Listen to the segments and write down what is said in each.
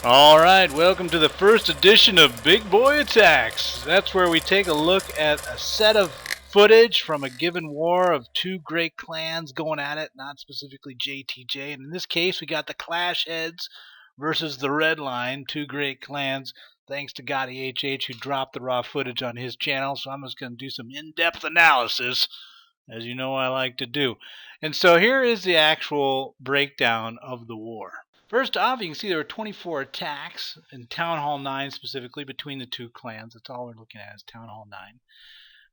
Alright, welcome to the first edition of Big Boy Attacks. That's where we take a look at a set of footage from a given war of two great clans going at it, not specifically JTJ. And in this case, we got the ClashHeads versus the Red Line, two great clans. Thanks to Gotti HH who dropped the raw footage on his channel, so I'm just going to do some in-depth analysis, as you know I like to do. And so here is the actual breakdown of the war. First off, you can see there were 24 attacks in Town Hall 9 specifically between the two clans. That's all we're looking at is Town Hall 9.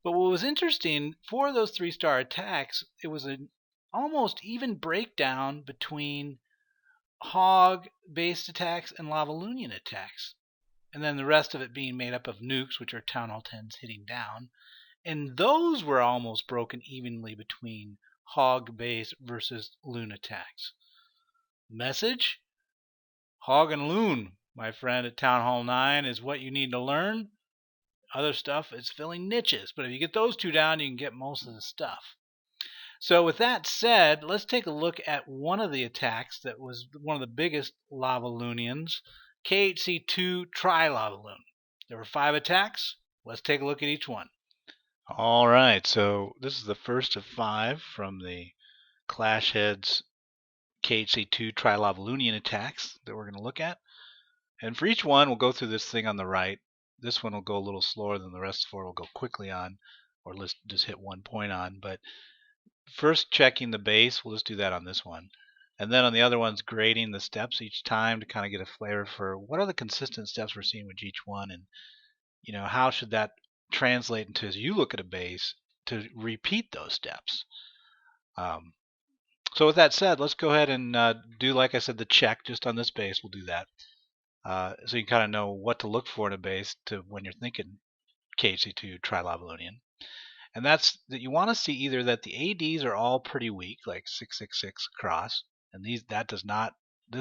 But what was interesting, for those 3-star attacks, it was an almost even breakdown between Hog-based attacks and Lavaloonian attacks. And then the rest of it being made up of nukes, which are Town Hall 10s hitting down. And those were almost broken evenly between Hog-based versus Loon attacks. Message? Hog and Loon, my friend, at Town Hall 9 is what you need to learn. Other stuff is filling niches, but if you get those two down, you can get most of the stuff. So with that said, let's take a look at one of the attacks that was one of the biggest Lavaloonians, KHC2 Tri-Lavaloon. There were 5 attacks. Let's take a look at each one. All right, so this is the first of 5 from the ClashHeads KHC2 Tri-Lavaloonian attacks that we're going to look at. And for each one, we'll go through this thing on the right. This one will go a little slower than the rest 4 will go quickly on, or let's just hit one point on. But first checking the base, we'll just do that on this one. And then on the other ones, grading the steps each time to kind of get a flavor for what are the consistent steps we're seeing with each one, and how should that translate into, as you look at a base, to repeat those steps. So with that said, let's go ahead and do, like I said, the check just on this base. We'll do that. So you kind of know what to look for in a base to when you're thinking KHC2 Tri-Lavaloonian. And that's that you want to see either that the ADs are all pretty weak, like 666 across, and this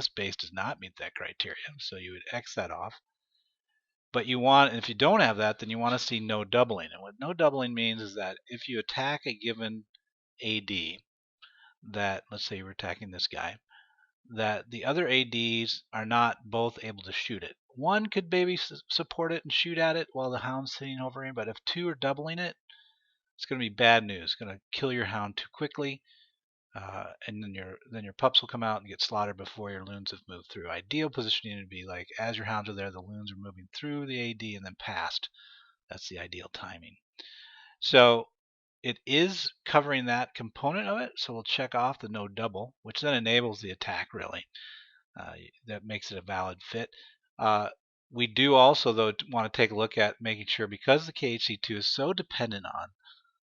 base does not meet that criteria, so you would X that off. But you want, and if you don't have that, then you want to see no doubling. And what no doubling means is that if you attack a given AD, that, let's say you were attacking this guy, that the other ADs are not both able to shoot it. One could maybe support it and shoot at it while the hound's sitting over him, but if 2 are doubling it, it's going to be bad news. It's going to kill your hound too quickly, and then your pups will come out and get slaughtered before your loons have moved through. Ideal positioning would be like as your hounds are there, the loons are moving through the AD and then past. That's the ideal timing. So it is covering that component of it, so we'll check off the no double, which then enables the attack, really. That makes it a valid fit. We do also, though, want to take a look at making sure, because the KHC2 is so dependent on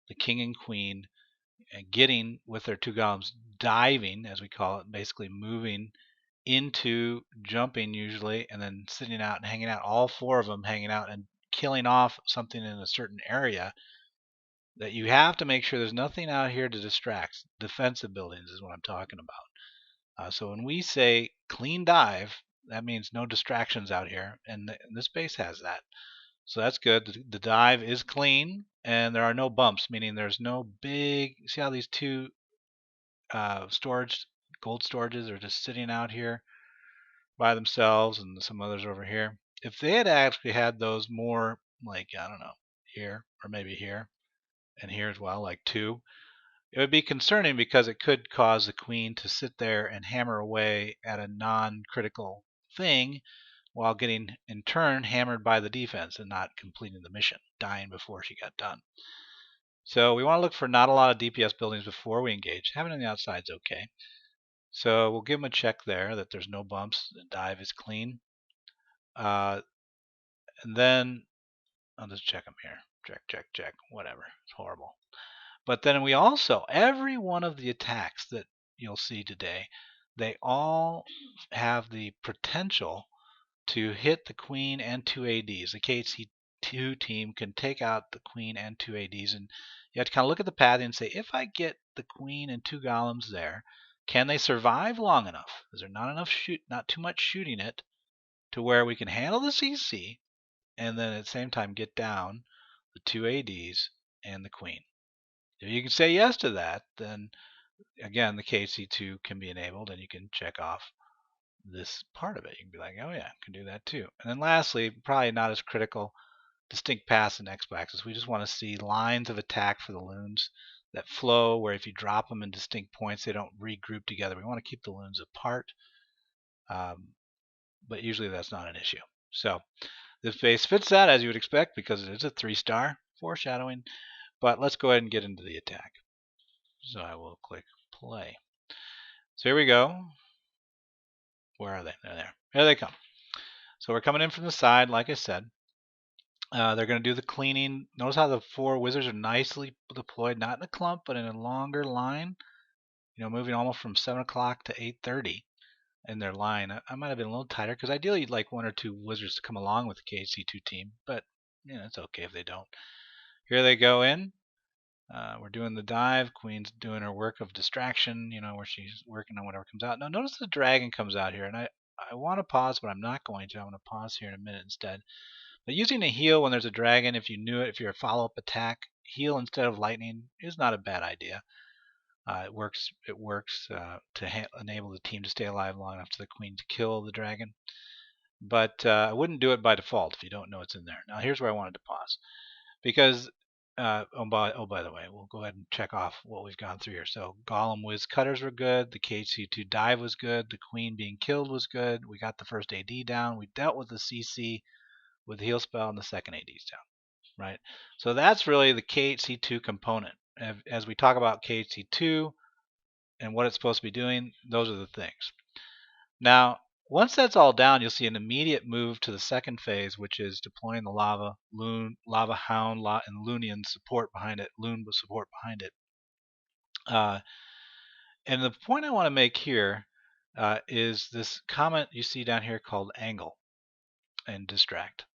the king and queen getting with their 2 golems, diving, as we call it, basically moving into jumping usually, and then sitting out and hanging out, all 4 of them hanging out and killing off something in a certain area, that you have to make sure there's nothing out here to distract. Defensive buildings is what I'm talking about. So when we say clean dive, that means no distractions out here, and this base has that. So that's good. The dive is clean, and there are no bumps, meaning there's no big. See how these 2 gold storages are just sitting out here by themselves, and some others over here. If they had actually had those more, like, I don't know, here or maybe here, and here as well, like 2, it would be concerning because it could cause the queen to sit there and hammer away at a non-critical thing while getting, in turn, hammered by the defense and not completing the mission, dying before she got done. So we want to look for not a lot of DPS buildings before we engage. Having it on the outside is okay. So we'll give them a check there that there's no bumps. The dive is clean. And then I'll just check them here. Check. Whatever. It's horrible. But then we also, every one of the attacks that you'll see today, they all have the potential to hit the queen and 2 ADs. The KHC2 team can take out the queen and 2 ADs, and you have to kind of look at the path and say, if I get the queen and 2 golems there, can they survive long enough? Is there not too much shooting it to where we can handle the CC, and then at the same time get down the 2 ADs and the queen? If you can say yes to that, then again the KHC2 can be enabled, and you can check off this part of it. You can be like, oh yeah, I can do that too. And then lastly, probably not as critical, distinct paths and x-axis. We just want to see lines of attack for the loons that flow, where if you drop them in distinct points, they don't regroup together. We want to keep the loons apart, but usually that's not an issue. So this base fits that, as you would expect, because it is a 3-star foreshadowing. But let's go ahead and get into the attack. So I will click play. So here we go. Where are they? They're there. Here they come. So we're coming in from the side, like I said. They're going to do the cleaning. Notice how the 4 wizards are nicely deployed, not in a clump, but in a longer line. You know, moving almost from 7 o'clock to 8:30 in their line. I might have been a little tighter, because ideally you'd like 1 or 2 wizards to come along with the KHC2 team, but you know, it's okay if they don't. Here they go in. We're doing the dive. Queen's doing her work of distraction, you know, where she's working on whatever comes out. Now notice the dragon comes out here, and I want to pause, but I'm not going to. I'm going to pause here in a minute instead. But using a heal when there's a dragon, if you knew it, if you're a follow-up attack, heal instead of lightning is not a bad idea. It works to enable the team to stay alive long enough for the queen to kill the dragon. But I wouldn't do it by default if you don't know it's in there. Now here's where I wanted to pause, because by the way, we'll go ahead and check off what we've gone through here. So Golem Whiz Cutters were good. The KHC2 dive was good. The queen being killed was good. We got the first AD down. We dealt with the CC with the heal spell, and the second AD's down. Right? So that's really the KHC2 component. As we talk about KHC2 and what it's supposed to be doing, those are the things. Now, once that's all down, you'll see an immediate move to the second phase, which is deploying the LavaLoon, LavaHound, and Loonian support behind it, Loon with support behind it. And the point I want to make here is this comment you see down here called angle and distract.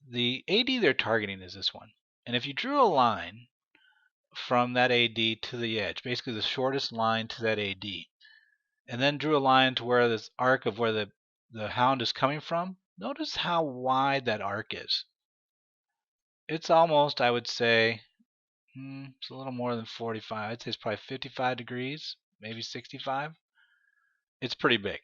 The AD they're targeting is this one. And if you drew a line from that AD to the edge, basically the shortest line to that AD, and then drew a line to where this arc of where the hound is coming from, notice how wide that arc is. It's almost, I would say, it's a little more than 45. I'd say it's probably 55 degrees, maybe 65. It's pretty big.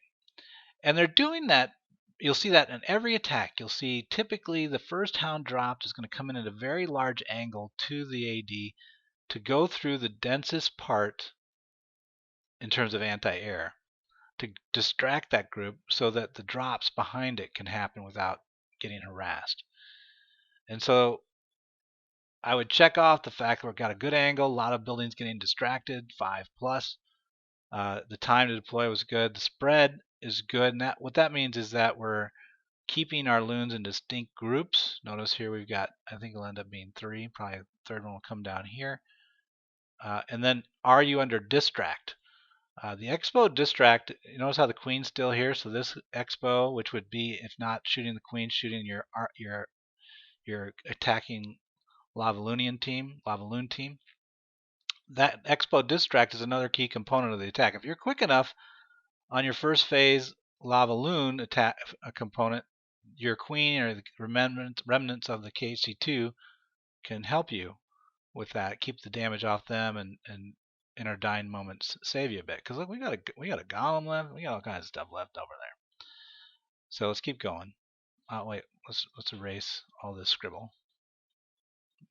And they're doing that. You'll see that in every attack. You'll see typically the first hound dropped is going to come in at a very large angle to the AD to go through the densest part in terms of anti-air, to distract that group so that the drops behind it can happen without getting harassed. And so I would check off the fact that we've got a good angle, a lot of buildings getting distracted, 5+. The time to deploy was good. The spread is good. And what that means is that we're keeping our loons in distinct groups. Notice here we've got, I think it'll end up being 3. Probably the third one will come down here. And then are you under distract? The expo distract, you notice how the queen's still here, so this expo, which would be, if not shooting the queen, shooting your attacking Lavaloonian team, Lavaloon team, that expo distract is another key component of the attack. If you're quick enough on your first phase Lavaloon attack component, your queen or the remnants of the KHC2 can help you with that, keep the damage off them, and in our dying moments save you a bit. Because look, we got a golem left, we got all kinds of stuff left over there. So let's keep going. Wait, let's erase all this scribble.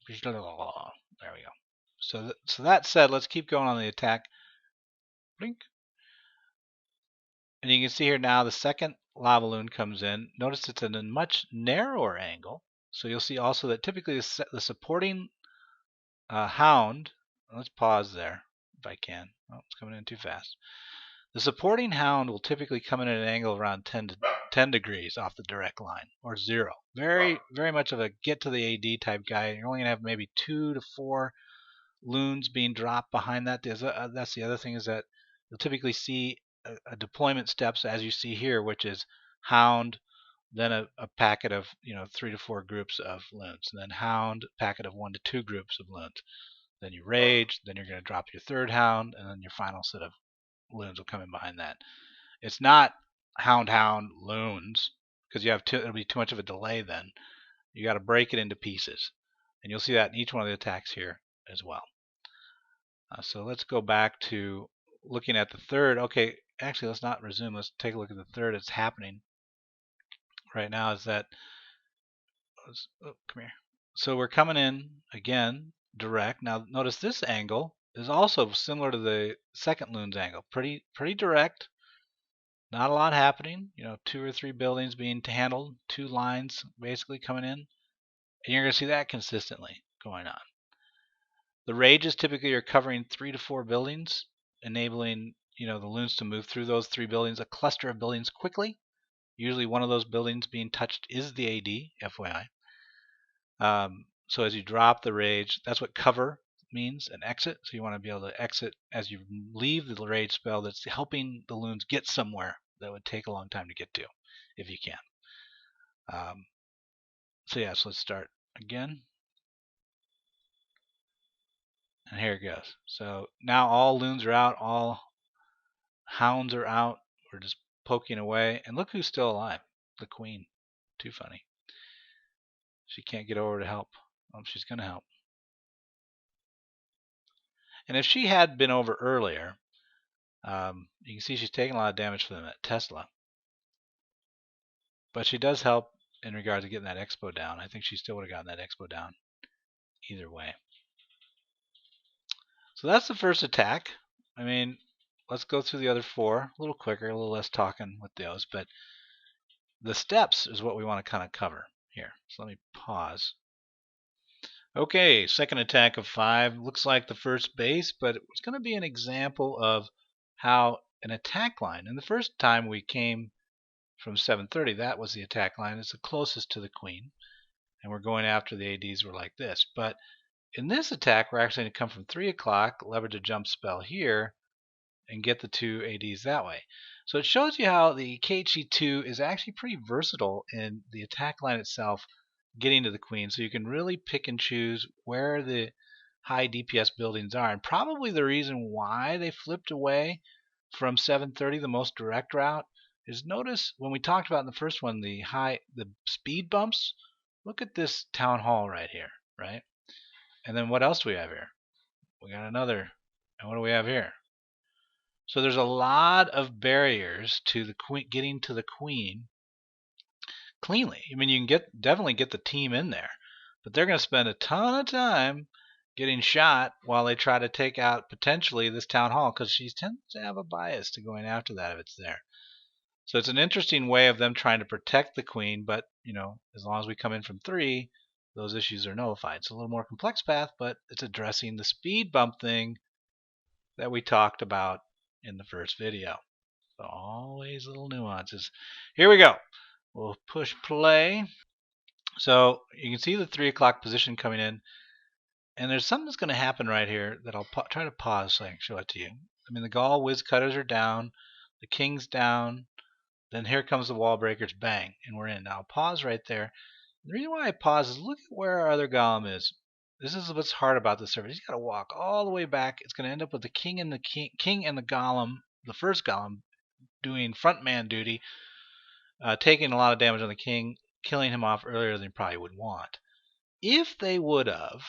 There we go. So that said, let's keep going on the attack. Blink. And you can see here now the second LavaLoon comes in. Notice it's in a much narrower angle. So you'll see also that typically the supporting hound, let's pause there if I can. Oh, it's coming in too fast. The supporting hound will typically come in at an angle around 10 degrees off the direct line, or 0. Very much of a get to the AD type guy. You're only going to have maybe 2 to 4 loons being dropped behind that. That's the other thing, is that you'll typically see a deployment steps as you see here, which is hound, then a packet of 3 to 4 groups of loons, and then hound, packet of 1 to 2 groups of loons. Then you rage, then you're going to drop your third hound, and then your final set of loons will come in behind that. It's not hound loons, because it'll be too much of a delay then. You got to break it into pieces, and you'll see that in each one of the attacks here as well. So let's go back to looking at the third. Okay, actually, let's not resume. Let's take a look at the third. It's happening right now. Is that come here. So we're coming in again direct. Now notice this angle is also similar to the second loon's angle. Pretty direct. Not a lot happening. 2 or 3 buildings being handled, 2 lines basically coming in, and you're going to see that consistently going on. The rages typically are covering 3 to 4 buildings, enabling the loons to move through those 3 buildings, a cluster of buildings quickly. Usually one of those buildings being touched is the AD, FYI. So as you drop the rage, that's what cover means, an exit. So you want to be able to exit as you leave the rage spell that's helping the loons get somewhere that would take a long time to get to, if you can. So let's start again. And here it goes. So now all loons are out, all hounds are out. We're just poking away. And look who's still alive. The queen. Too funny. She can't get over to help. She's going to help. And if she had been over earlier, you can see she's taking a lot of damage from that Tesla. But she does help in regards to getting that expo down. I think she still would have gotten that expo down either way. So that's the first attack. I mean, let's go through the other 4 a little quicker, a little less talking with those. But the steps is what we want to kind of cover here. So let me pause. Okay, second attack of 5. Looks like the first base, but it's going to be an example of how an attack line. And the first time we came from 730, that was the attack line. It's the closest to the queen. And we're going after the ADs were like this. But in this attack, we're actually going to come from 3 o'clock, leverage a jump spell here, and get the 2 ADs that way. So it shows you how the KHC2 is actually pretty versatile in the attack line itself, getting to the queen. So you can really pick and choose where the high DPS buildings are. And probably the reason why they flipped away from 730, the most direct route, is notice when we talked about in the first one the speed bumps. Look at this town hall right here, right? And then what else do we have here? We got another. And what do we have here? So there's a lot of barriers to the queen, getting to the queen cleanly. I mean, you can definitely get the team in there, but they're going to spend a ton of time getting shot while they try to take out potentially this town hall, because she tends to have a bias to going after that if it's there. So it's an interesting way of them trying to protect the queen, but as long as we come in from 3, those issues are nullified. It's a little more complex path, but it's addressing the speed bump thing that we talked about in the first video. So always little nuances. Here we go. We'll push play. So you can see the 3 o'clock position coming in. And there's something that's going to happen right here that I'll try to pause so I can show it to you. I mean, the Gaul whiz cutters are down. The king's down. Then here comes the wall breakers. Bang. And we're in. Now I'll pause right there. The reason why I pause is look at where our other golem is. This is what's hard about this server. He's got to walk all the way back. It's going to end up with the king and the golem, the first golem, doing frontman duty, taking a lot of damage on the king, killing him off earlier than he probably would want. If they would have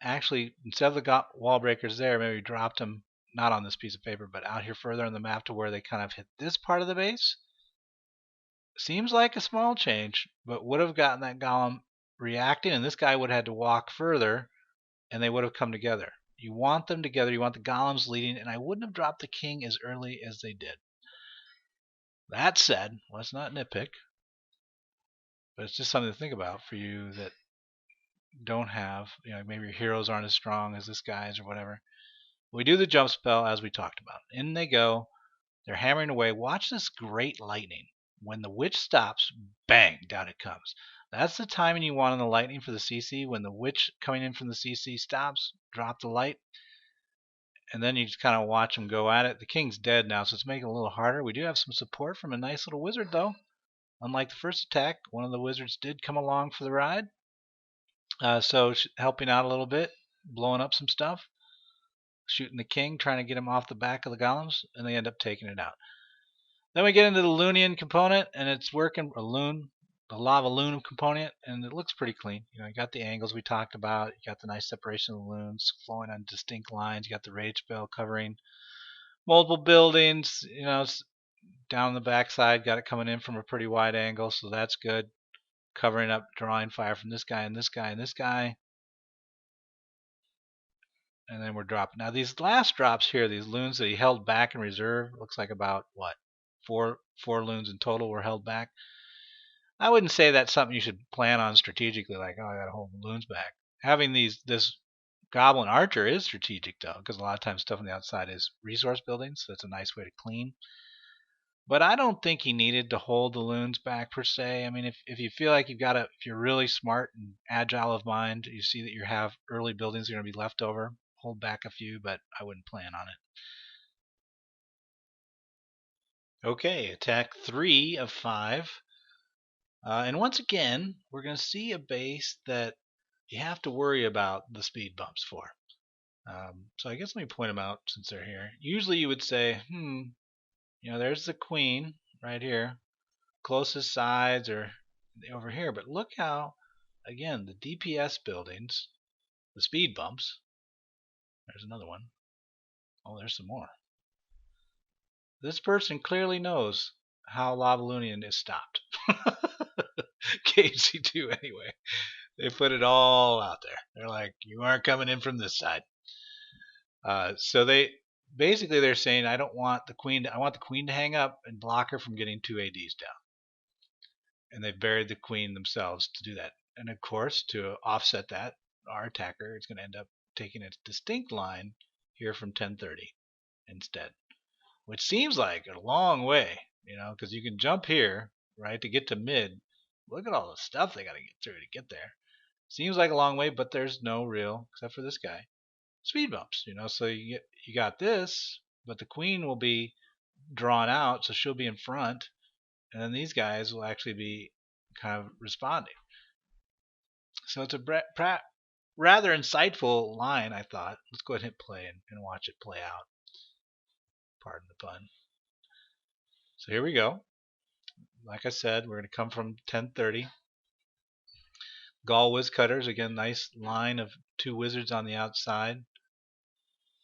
actually, instead of the wall breakers there, maybe dropped them not on this piece of paper, but out here further on the map to where they kind of hit this part of the base. Seems like a small change, but would have gotten that golem reacting, and this guy would have had to walk further, and they would have come together. You want them together. You want the golems leading, and I wouldn't have dropped the king as early as they did. That said, let's not nitpick, but it's just something to think about for you that don't have, maybe your heroes aren't as strong as this guy's or whatever. We do the jump spell as we talked about. In they go. They're hammering away. Watch this great lightning. When the witch stops, bang, down it comes. That's the timing you want on the lightning for the CC. When the witch coming in from the CC stops, drop the light, and then you just kind of watch them go at it. The king's dead now, so it's making it a little harder. We do have some support from a nice little wizard, though. Unlike the first attack, one of the wizards did come along for the ride. So helping out a little bit, blowing up some stuff, shooting the king, trying to get him off the back of the golems, and they end up taking it out. Then we get into the Lavaloonian component, and it's working, the LavaLoon component, and it looks pretty clean. You got the angles we talked about. You got the nice separation of the loons flowing on distinct lines. You got the rage spell covering multiple buildings, down the backside, got it coming in from a pretty wide angle, so that's good. Covering up, drawing fire from this guy and this guy and this guy. And then we're dropping. Now these last drops here, these loons that he held back in reserve, looks like about what? Four loons in total were held back. I wouldn't say that's something you should plan on strategically, like, oh, I gotta hold the loons back. Having this goblin archer is strategic though, because a lot of times stuff on the outside is resource building, so it's a nice way to clean. But I don't think he needed to hold the loons back per se. I mean, if you feel like if you're really smart and agile of mind, you see that you have early buildings that are going to be left over, hold back a few, but I wouldn't plan on it. Okay, attack 3 of 5. And once again, we're going to see a base that you have to worry about the speed bumps for. So I guess let me point them out since they're here. Usually you would say, there's the queen right here. Closest sides are over here, but look how, again, the DPS buildings, the speed bumps. There's another one. Oh, there's some more. This person clearly knows how Lavaloonian is stopped. KC2 anyway. They put it all out there. They're like, you aren't coming in from this side. So they're saying, I want the queen to hang up and block her from getting 2 ADs down. And they've buried the queen themselves to do that. And of course, to offset that, our attacker is going to end up taking a distinct line here from 1030 instead, which seems like a long way, because you can jump here, right, to get to mid. Look at all the stuff they got to get through to get there. Seems like a long way, but there's no real, except for this guy, speed bumps, so you got this, but the queen will be drawn out, so she'll be in front, and then these guys will actually be kind of responding. So it's a rather insightful line, I thought. Let's go ahead and hit play and watch it play out. Pardon the pun. So here we go. Like I said, we're going to come from 1030. Gaul Whiz Cutters, again, nice line of 2 wizards on the outside.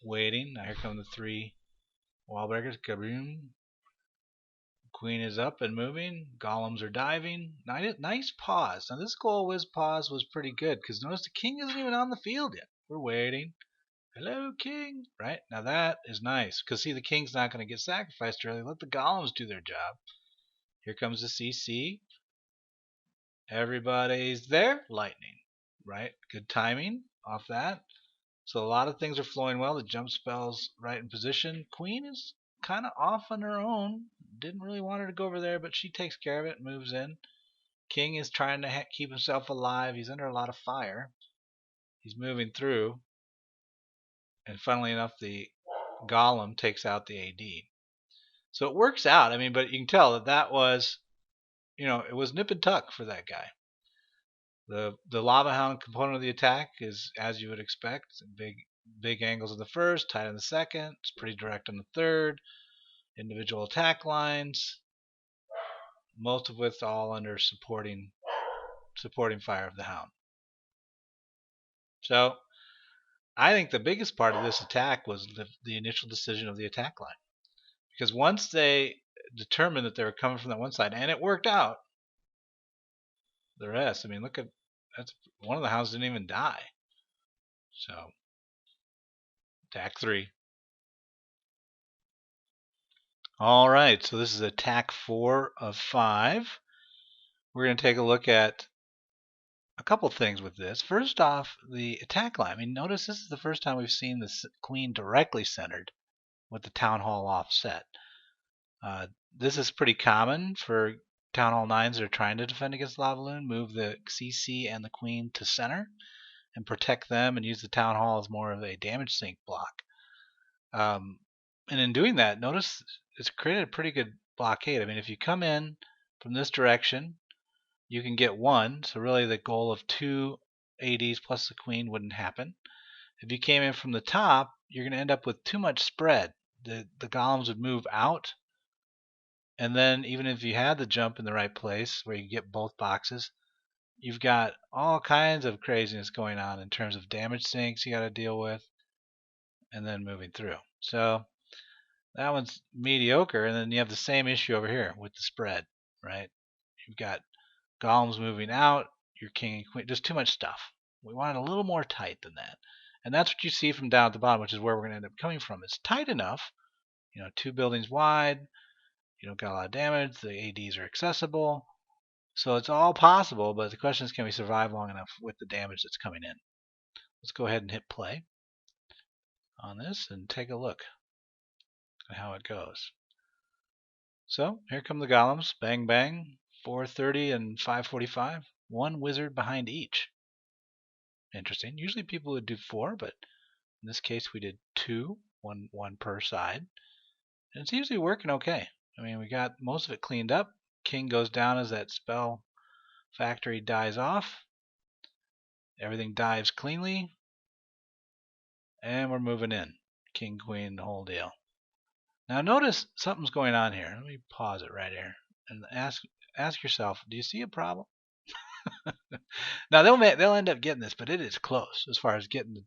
Waiting. Now here come the 3 wall breakers. Kaboom. Queen is up and moving. Golems are diving. Nice pause. Now this Gaul Whiz pause was pretty good, because notice the king isn't even on the field yet. We're waiting. Hello, king. Right? Now that is nice, because see, the king's not going to get sacrificed early. Let the golems do their job. Here comes the CC. Everybody's there. Lightning. Right? Good timing off that. So a lot of things are flowing well. The jump spell's right in position. Queen is kind of off on her own. Didn't really want her to go over there, but she takes care of it and moves in. King is trying to keep himself alive. He's under a lot of fire. He's moving through. And funnily enough, the golem takes out the AD. So it works out. I mean, but you can tell that was, it was nip and tuck for that guy. The Lava Hound component of the attack is, as you would expect, big angles in the first, tight in the second. It's pretty direct on the third. Individual attack lines, most of which all under supporting fire of the Hound. So I think the biggest part of this attack was the initial decision of the attack line, because once they determined that they were coming from that one side, and it worked out, the rest, I mean, look at that's one of the hounds didn't even die. So attack 3. All right, so this is attack 4 of 5. We're going to take a look at a couple things with this. First off, the attack line. I mean, notice this is the first time we've seen the queen directly centered with the town hall offset. This is pretty common for town hall 9s that are trying to defend against LavaLoon. Move the CC and the queen to center and protect them, and use the town hall as more of a damage sink block. And in doing that, notice it's created a pretty good blockade. I mean, if you come in from this direction, you can get 1, so really the goal of 2 ADs plus the queen wouldn't happen. If you came in from the top, you're going to end up with too much spread. The golems would move out, and then even if you had the jump in the right place where you get both boxes, you've got all kinds of craziness going on in terms of damage sinks you got to deal with, and then moving through. So That one's mediocre, and then you have the same issue over here with the spread, right? You've got golems moving out, your king and queen, just too much stuff. We want it a little more tight than that. And that's what you see from down at the bottom, which is where we're going to end up coming from. It's tight enough, 2 buildings wide, you don't got a lot of damage, the ADs are accessible. So it's all possible, but the question is, can we survive long enough with the damage that's coming in? Let's go ahead and hit play on this and take a look at how it goes. So here come the golems, bang bang, 430 and 545, one wizard behind each. Interesting. Usually people would do 4, but in this case we did 2, one per side. And it's usually working okay. I mean, we got most of it cleaned up. King goes down as that spell factory dies off. Everything dives cleanly. And we're moving in. King, queen, the whole deal. Now notice something's going on here. Let me pause it right here and ask yourself, do you see a problem? Now they'll end up getting this, but it is close as far as getting the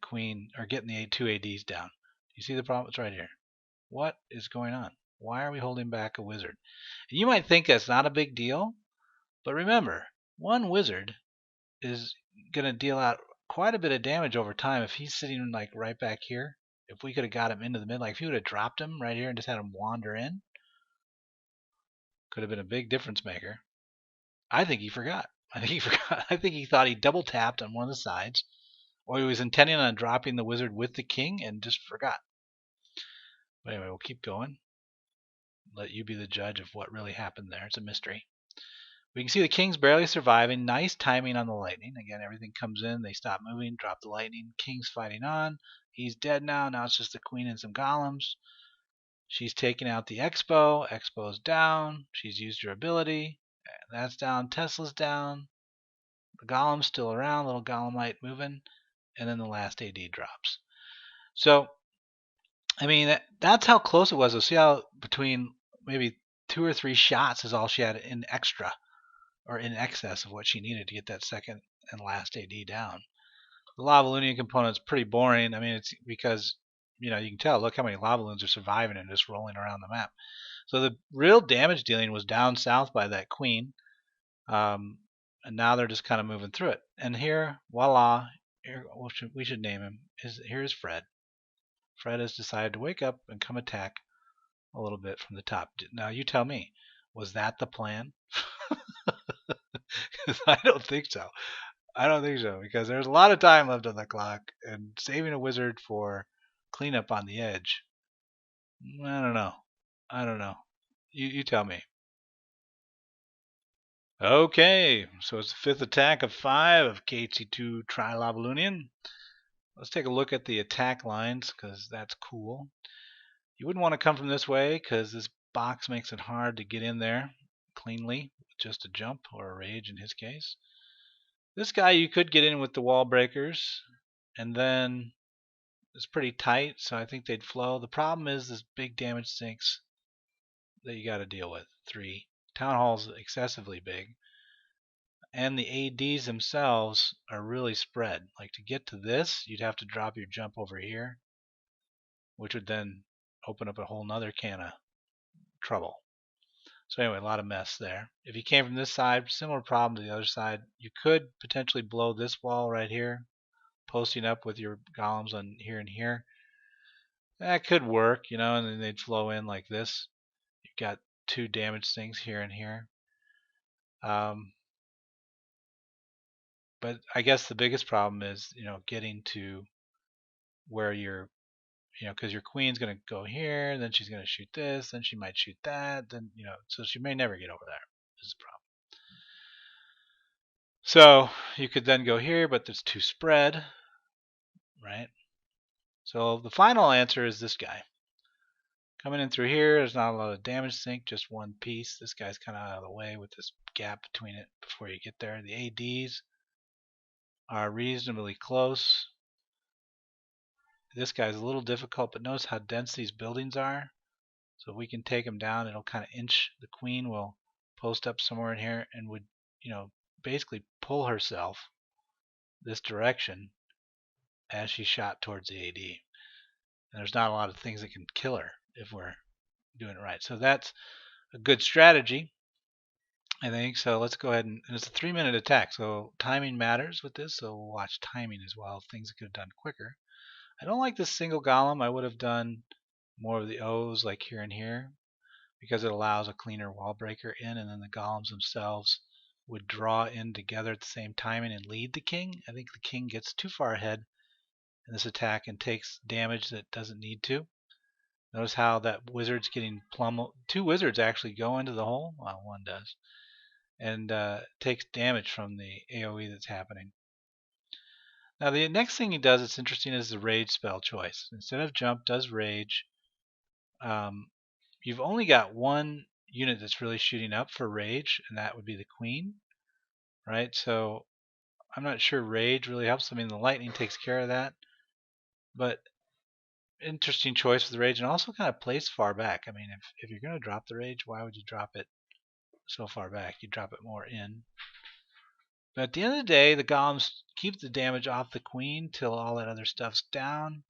queen or getting the 2 ADs down. You see the problem? It's right here. What is going on? Why are we holding back a wizard? And you might think that's not a big deal, but remember, one wizard is going to deal out quite a bit of damage over time. If he's sitting like right back here, if we could have got him into the mid, like if you would have dropped him right here and just had him wander in, could have been a big difference maker. I think he forgot. I think he thought he double tapped on one of the sides, or he was intending on dropping the wizard with the king and just forgot. But anyway, we'll keep going. Let you be the judge of what really happened there. It's a mystery. We can see the king's barely surviving. Nice timing on the lightning. Again, everything comes in. They stop moving, drop the lightning. King's fighting on. He's dead now. Now it's just the queen and some golems. She's taking out the Expo. Expo's down. She's used her ability. That's down. Tesla's down. The golem's still around. Little golemite moving. And then the last AD drops. So, I mean, that's how close it was. So see how between maybe 2 or 3 shots is all she had in extra, or in excess of what she needed to get that second and last AD down. The Lavaloonian component is pretty boring. I mean, it's because, you can tell, look how many Lavaloons are surviving and just rolling around the map. So the real damage dealing was down south by that queen. And now they're just kind of moving through it. And here, voila, here, we should name him. Here's Fred. Fred has decided to wake up and come attack a little bit from the top. Now you tell me, was that the plan? I don't think so. I don't think so, because there's a lot of time left on the clock, and saving a wizard for cleanup on the edge, I don't know. I don't know. You tell me. Okay, so it's the 5th attack of 5 of KHC2 Try Lavaloonian. Let's take a look at the attack lines, because that's cool. You wouldn't want to come from this way, because this box makes it hard to get in there cleanly with just a jump, or a rage in his case. This guy you could get in with the wall breakers, and then it's pretty tight, so I think they'd flow. The problem is this big damage sinks that you got to deal with. 3. Town Hall's excessively big, and the ADs themselves are really spread. Like to get to this, you'd have to drop your jump over here, which would then open up a whole nother can of trouble. So anyway, a lot of mess there. If you came from this side, similar problem to the other side. You could potentially blow this wall right here, posting up with your golems on here and here. That could work, and then they'd flow in like this. You've got 2 damage things here and here. But I guess the biggest problem is, getting to where you're, because your queen's going to go here, then she's going to shoot this, then she might shoot that, then, so she may never get over there. This is the problem. So you could then go here, but there's too spread, right? So the final answer is this guy. Coming in through here, there's not a lot of damage sink, just one piece. This guy's kind of out of the way with this gap between it before you get there. The ADs are reasonably close. This guy's a little difficult, but notice how dense these buildings are. So if we can take him down, it'll kind of inch. The queen will post up somewhere in here and would, basically pull herself this direction as she shot towards the AD. And there's not a lot of things that can kill her if we're doing it right. So that's a good strategy, I think. So let's go ahead and it's a 3-minute attack. So timing matters with this. So we'll watch timing as well. Things that could have done quicker. I don't like this single golem. I would have done more of the O's like here and here, because it allows a cleaner wall breaker in, and then the golems themselves would draw in together at the same timing and lead the king. I think the king gets too far ahead in this attack and takes damage that doesn't need to. Notice how that wizard's getting two wizards actually go into the hole. Well, one does, and takes damage from the AoE that's happening. Now the next thing he does that's interesting is the rage spell choice. Instead of jump, does rage. You've only got one unit that's really shooting up for rage, and that would be the queen, right? So I'm not sure rage really helps. I mean, the lightning takes care of that, but interesting choice with the rage, and also kind of placed far back. I mean, if you're going to drop the rage, why would you drop it so far back? You drop it more in. But at the end of the day, the golems keep the damage off the queen till all that other stuff's down.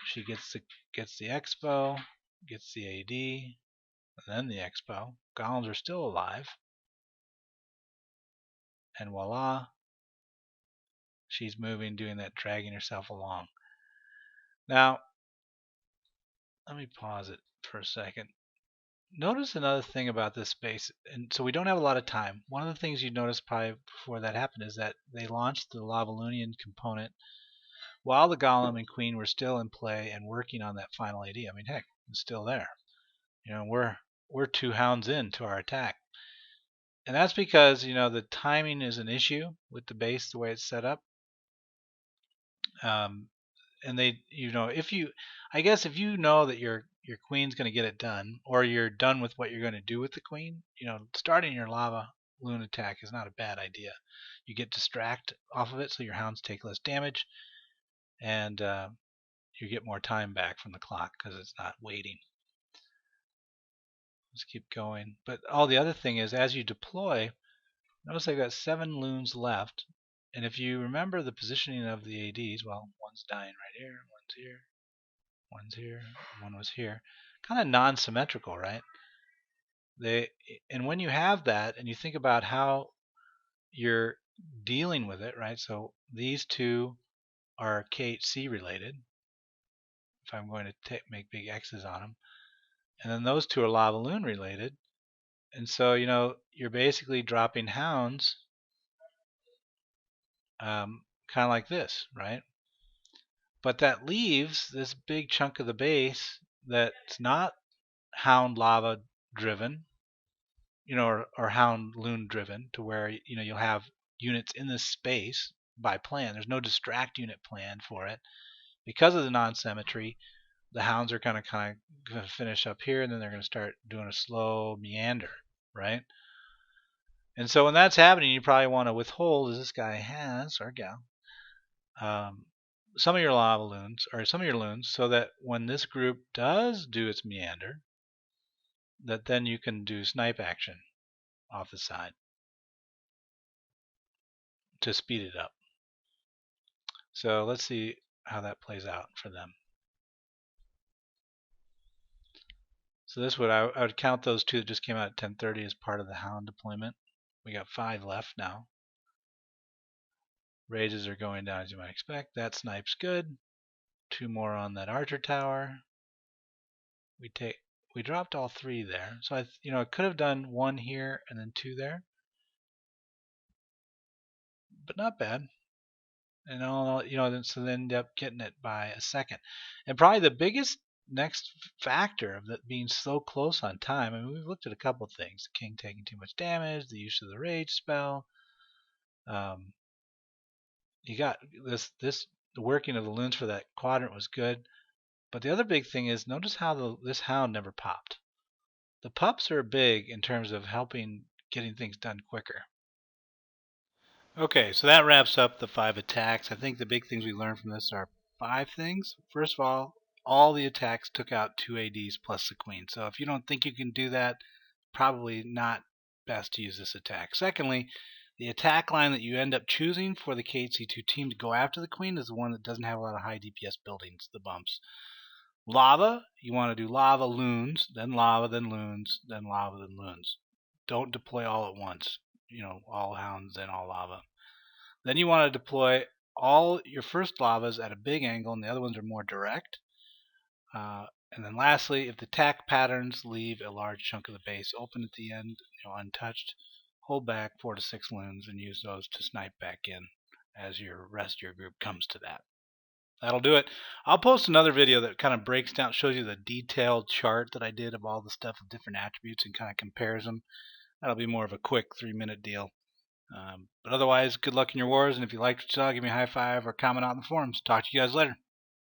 She gets the expo, gets the AD, and then the expo. Golems are still alive. And voila, she's moving, doing that, dragging herself along. Now, let me pause it for a second. Notice another thing about this space, and so we don't have a lot of time. One of the things you noticed probably before that happened is that they launched the Lavaloonian component while the golem and queen were still in play and working on that final AD. I mean, heck, it's still there. You know, we're 2 hounds into our attack, and that's because the timing is an issue with the base the way it's set up. And they, I guess if you know that your queen's going to get it done, or you're done with what you're going to do with the queen, starting your LavaLoon attack is not a bad idea. You get distract off of it, so your hounds take less damage, and you get more time back from the clock because it's not waiting. Let's keep going. But all the other thing is, as you deploy, notice I've got 7 loons left. And if you remember the positioning of the ADs, well, one's dying right here, one's here, one's here, one was here. Kind of non-symmetrical, right? And when you have that, and you think about how you're dealing with it, right? So these two are KHC related. If I'm going to make big X's on them, and then those two are LavaLoon related, and so you're basically dropping hounds, kind of like this, right? But that leaves this big chunk of the base that's not hound lava driven, or hound loon driven, to where you'll have units in this space by plan. There's no distract unit plan for it because of the non-symmetry. The hounds are kind of going to finish up here, and then they're going to start doing a slow meander, right? And so when that's happening, you probably want to withhold, as this guy has, or gal, some of your LavaLoons, or some of your loons, so that when this group does do its meander, that then you can do snipe action off the side to speed it up. So let's see how that plays out for them. So this would, I would count those 2 that just came out at 10:30 as part of the hound deployment. We got 5 left now. Rages are going down as you might expect. That snipe's good. 2 more on that archer tower. We dropped all 3 there. So I could have done 1 here and then 2 there, but not bad. And all, so they end up getting it by a second. And probably the biggest next factor of that being so close on time, I mean, we've looked at a couple things: the king taking too much damage, the use of the rage spell. You got the working of the loons for that quadrant was good, but the other big thing is, notice how this hound never popped. The pups are big in terms of helping getting things done quicker. Okay, so that wraps up the 5 attacks. I think the big things we learned from this are 5 things. First of all the attacks took out 2 ADs plus the queen. So if you don't think you can do that, probably not best to use this attack. Secondly, The attack line that you end up choosing for the KHC2 team to go after the queen is the one that doesn't have a lot of high DPS buildings, the bumps. Lava, you want to do Lavaloons, then lava, then loons, then lava, then loons. Don't deploy all at once. All hounds, then all lava. Then you want to deploy all your first lavas at a big angle, and the other ones are more direct. And then lastly, if the attack patterns leave a large chunk of the base open at the end, untouched, hold back 4 to 6 loons and use those to snipe back in as your rest of your group comes to that. That'll do it. I'll post another video that kind of breaks down, shows you the detailed chart that I did of all the stuff with different attributes and kind of compares them. That'll be more of a quick 3-minute deal. But otherwise, good luck in your wars, and if you liked what you saw, give me a high five or comment out in the forums. Talk to you guys later.